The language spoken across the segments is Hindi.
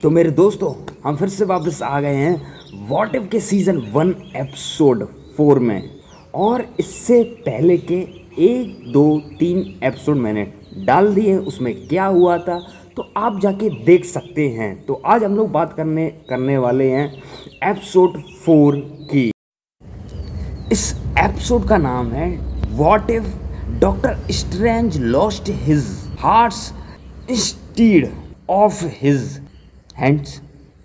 तो मेरे दोस्तों, हम फिर से वापस आ गए हैं व्हाट इफ के सीज़न 1 एपिसोड 4 में। और इससे पहले के 1 2 3 एपिसोड मैंने डाल दिए, उसमें क्या हुआ था तो आप जाके देख सकते हैं। तो आज हम लोग बात करने वाले हैं एपिसोड 4 की। इस एपिसोड का नाम है what if doctor strange lost his hearts instead of his hands.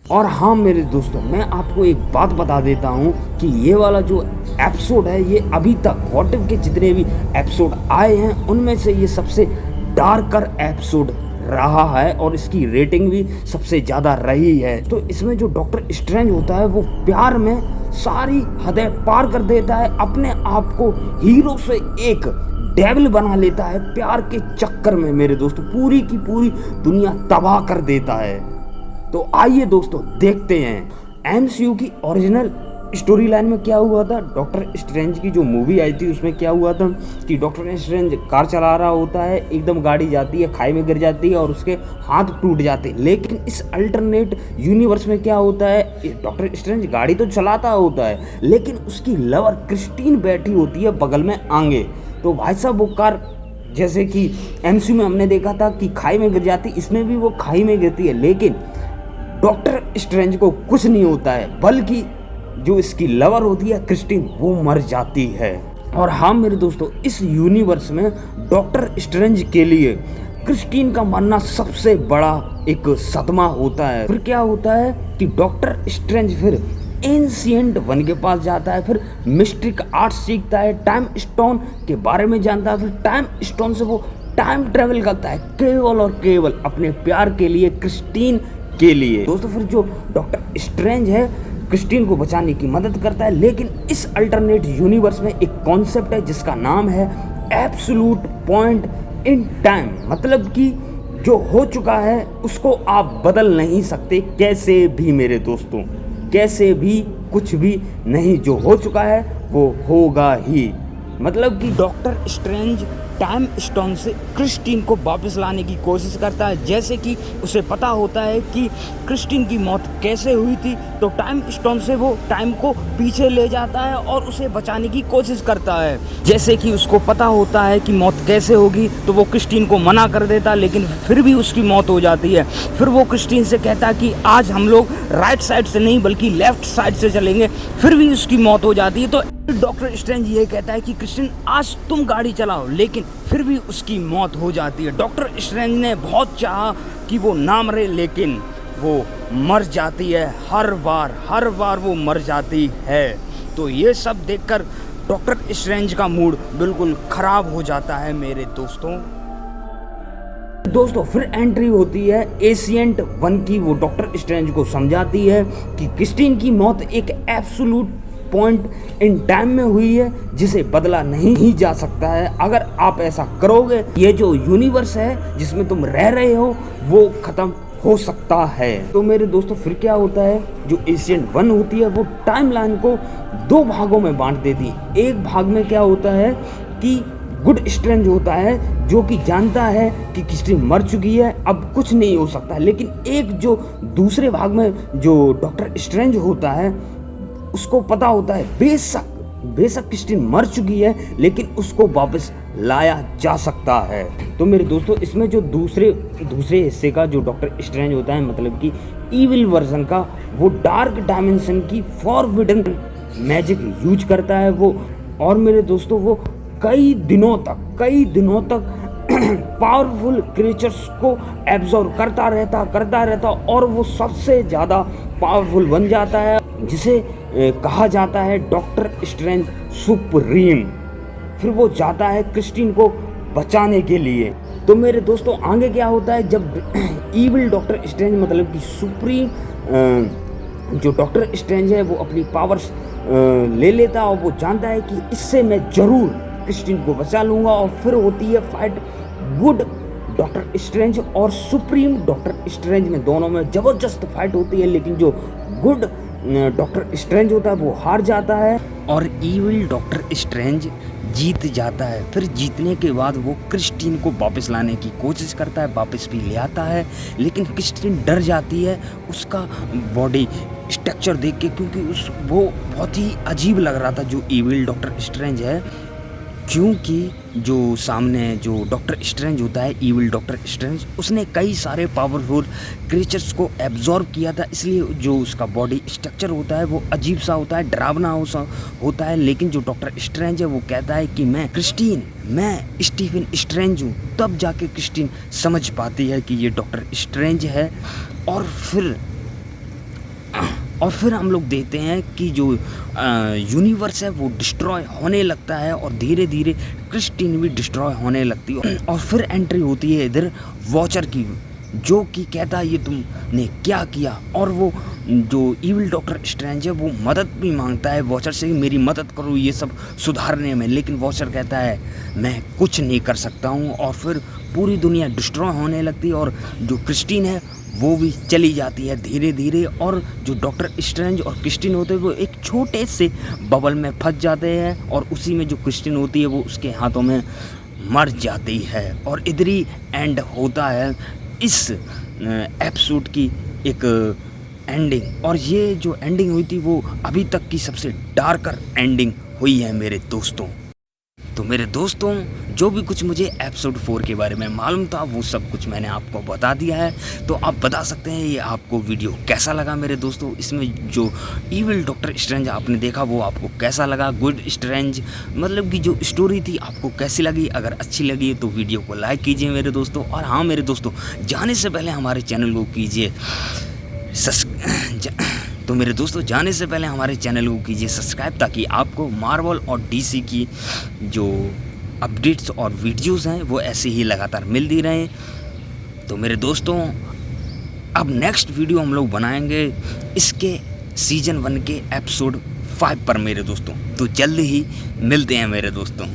और हाँ मेरे दोस्तों, मैं आपको एक बात बता देता हूँ कि ये वाला जो एपिसोड है, ये अभी तक व्हाट इफ के जितने भी एपिसोड आए हैं उनमें से ये सबसे डार्कर एपिसोड रहा है और इसकी रेटिंग भी सबसे ज़्यादा रही है। तो इसमें जो डॉक्टर स्ट्रेंज होता है वो प्यार में सारी हदें पार कर देता है, अपने आप को हीरो से एक डेविल बना लेता है प्यार के चक्कर में। मेरे दोस्तों, पूरी की पूरी दुनिया तबाह कर देता है। तो आइए दोस्तों देखते हैं एमसीयू की ओरिजिनल स्टोरी लाइन में क्या हुआ था। डॉक्टर स्ट्रेंज की जो मूवी आई थी उसमें क्या हुआ था कि डॉक्टर स्ट्रेंज कार चला रहा होता है, एकदम गाड़ी जाती है, खाई में गिर जाती है और उसके हाथ टूट जाते हैं। लेकिन इस अल्टरनेट यूनिवर्स में क्या होता है, डॉक्टर स्ट्रेंज गाड़ी तो चलाता होता है लेकिन उसकी लवर क्रिस्टीन बैठी होती है बगल में आगे। तो भाई साहब वो कार, जैसे कि एमसीयू में हमने देखा था कि खाई में गिर जाती, इसमें भी वो खाई में गिरती है लेकिन डॉक्टर स्ट्रेंज को कुछ नहीं होता है, बल्कि जो इसकी लवर होती है क्रिस्टीन, वो मर जाती है। और हाँ मेरे दोस्तों, इस यूनिवर्स में डॉक्टर स्ट्रेंज के लिए क्रिस्टीन का मरना सबसे बड़ा एक सदमा होता है। फिर क्या होता है कि डॉक्टर स्ट्रेंज फिर एंशिएंट वन के पास जाता है, फिर मिस्टिक आर्ट सीखता है, टाइम स्टोन के बारे में जानता है, फिर टाइम स्टोन से वो टाइम ट्रेवल करता है केवल और केवल अपने प्यार के लिए, क्रिस्टीन के लिए। दोस्तों फिर जो डॉक्टर स्ट्रेंज है क्रिस्टीन को बचाने की मदद करता है। लेकिन इस अल्टरनेट यूनिवर्स में एक कॉन्सेप्ट है जिसका नाम है एब्सोल्यूट पॉइंट इन टाइम, मतलब कि जो हो चुका है उसको आप बदल नहीं सकते कैसे भी मेरे दोस्तों, कैसे भी, कुछ भी नहीं। जो हो चुका है वो होगा ही। मतलब कि डॉक्टर स्ट्रेंज टाइम स्टोन से क्रिस्टीन को वापस लाने की कोशिश करता है। जैसे कि उसे पता होता है कि क्रिस्टीन की मौत कैसे हुई थी, तो टाइम स्टोन से वो टाइम को पीछे ले जाता है और उसे बचाने की कोशिश करता है। जैसे कि उसको पता होता है कि मौत कैसे होगी, तो वो क्रिस्टीन को मना कर देता है लेकिन फिर भी उसकी मौत हो जाती है। फिर वो क्रिस्टीन से कहता है कि आज हम लोग राइट साइड से नहीं बल्कि लेफ्ट साइड से चलेंगे, फिर भी उसकी मौत हो जाती है। तो डॉक्टर स्ट्रेंज ये कहता है कि क्रिस्टीन आज तुम गाड़ी चलाओ, लेकिन फिर भी उसकी मौत हो जाती है। डॉक्टर स्ट्रेंज ने बहुत चाहा कि वो ना मरे लेकिन वो मर जाती है, हर बार वो मर जाती है। तो ये सब देखकर डॉक्टर स्ट्रेंज का मूड बिल्कुल खराब हो जाता है मेरे दोस्तों फिर एंट्री होती है एशिएंट वन की। वो डॉक्टर स्ट्रेंज को समझाती है कि क्रिस्टीन की मौत एक एब्सोल्यूट पॉइंट इन टाइम में हुई है जिसे बदला नहीं जा सकता है। अगर आप ऐसा करोगे, ये जो यूनिवर्स है जिसमें तुम रह रहे हो वो खत्म हो सकता है। तो मेरे दोस्तों फिर क्या होता है, जो एशिएंट वन होती है वो टाइम लाइन को 2 भागों में बांट देती है। एक भाग में क्या होता है कि गुड स्ट्रेंज होता है जो कि जानता है कि क्रिस्टीन मर चुकी है, अब कुछ नहीं हो सकता। लेकिन एक जो दूसरे भाग में जो डॉक्टर स्ट्रेंज होता है उसको पता होता है बेशक क्रिस्टीन मर चुकी है लेकिन उसको वापस लाया जा सकता है। तो मेरे दोस्तों इसमें जो दूसरे हिस्से का जो डॉक्टर स्ट्रेंज होता है, मतलब कि इविल वर्जन का, वो डार्क डायमेंशन की फॉरबिडन मैजिक यूज करता है वो। और मेरे दोस्तों वो कई दिनों तक पावरफुल क्रिएचर्स को एब्जॉर्ब करता रहता और वो सबसे ज़्यादा पावरफुल बन जाता है, जिसे कहा जाता है डॉक्टर स्ट्रेंज सुप्रीम। फिर वो जाता है क्रिस्टीन को बचाने के लिए। तो मेरे दोस्तों आगे क्या होता है, जब इविल डॉक्टर स्ट्रेंज मतलब कि सुप्रीम जो डॉक्टर स्ट्रेंज है वो अपनी पावर्स ले लेता है और वो जानता है कि इससे मैं ज़रूर क्रिस्टीन को बचा लूँगा। और फिर होती है फाइट गुड डॉक्टर स्ट्रेंज और सुप्रीम डॉक्टर स्ट्रेंज में, दोनों में ज़बरदस्त फाइट होती है। लेकिन जो गुड डॉक्टर स्ट्रेंज होता है वो हार जाता है और इविल डॉक्टर स्ट्रेंज जीत जाता है। फिर जीतने के बाद वो क्रिस्टीन को वापस लाने की कोशिश करता है, वापस भी ले आता है, लेकिन क्रिस्टीन डर जाती है उसका बॉडी स्ट्रक्चर देख के, क्योंकि वो बहुत ही अजीब लग रहा था जो इविल डॉक्टर स्ट्रेंज है, क्योंकि जो सामने जो डॉक्टर स्ट्रेंज होता है, इविल डॉक्टर स्ट्रेंज, उसने कई सारे पावरफुल क्रिएचर्स को एब्जॉर्ब किया था, इसलिए जो उसका बॉडी स्ट्रक्चर होता है वो अजीब सा होता है, डरावना होता है। लेकिन जो डॉक्टर स्ट्रेंज है वो कहता है कि मैं क्रिस्टीन, मैं स्टीफन स्ट्रेंज हूँ। तब जाके क्रिस्टीन समझ पाती है कि ये डॉक्टर स्ट्रेंज है। और फिर हम लोग देखते हैं कि जो यूनिवर्स है वो डिस्ट्रॉय होने लगता है और धीरे धीरे क्रिस्टीन भी डिस्ट्रॉय होने लगती है। और फिर एंट्री होती है इधर वॉचर की, जो कि कहता है ये तुमने क्या किया। और वो जो इविल डॉक्टर स्ट्रेंज है वो मदद भी मांगता है वॉचर से, मेरी मदद करो ये सब सुधारने में, लेकिन वॉचर कहता है मैं कुछ नहीं कर सकता हूँ। और फिर पूरी दुनिया डिस्ट्रॉय होने लगती है और जो क्रिस्टीन है वो भी चली जाती है धीरे धीरे। और जो डॉक्टर स्ट्रेंज और क्रिस्टीन होते हैं वो एक छोटे से बबल में फंस जाते हैं, और उसी में जो क्रिस्टीन होती है वो उसके हाथों में मर जाती है। और इधर ही एंड होता है इस एपिसोड की एक एंडिंग। और ये जो एंडिंग हुई थी वो अभी तक की सबसे डार्कर एंडिंग हुई है मेरे दोस्तों। तो मेरे दोस्तों, जो भी कुछ मुझे एपिसोड 4 के बारे में मालूम था वो सब कुछ मैंने आपको बता दिया है। तो आप बता सकते हैं ये आपको वीडियो कैसा लगा मेरे दोस्तों। इसमें जो इविल डॉक्टर स्ट्रेंज आपने देखा वो आपको कैसा लगा, गुड स्ट्रेंज, मतलब कि जो स्टोरी थी आपको कैसी लगी। अगर अच्छी लगी तो वीडियो को लाइक कीजिए मेरे दोस्तों। और हाँ मेरे दोस्तों, जाने से पहले हमारे चैनल को कीजिए तो मेरे दोस्तों, जाने से पहले हमारे चैनल को कीजिए सब्सक्राइब, ताकि आपको मार्वल और डीसी की जो अपडेट्स और वीडियोस हैं वो ऐसे ही लगातार मिलती रहें। तो मेरे दोस्तों, अब नेक्स्ट वीडियो हम लोग बनाएंगे इसके सीजन 1 के एपिसोड 5 पर मेरे दोस्तों। तो जल्द ही मिलते हैं मेरे दोस्तों।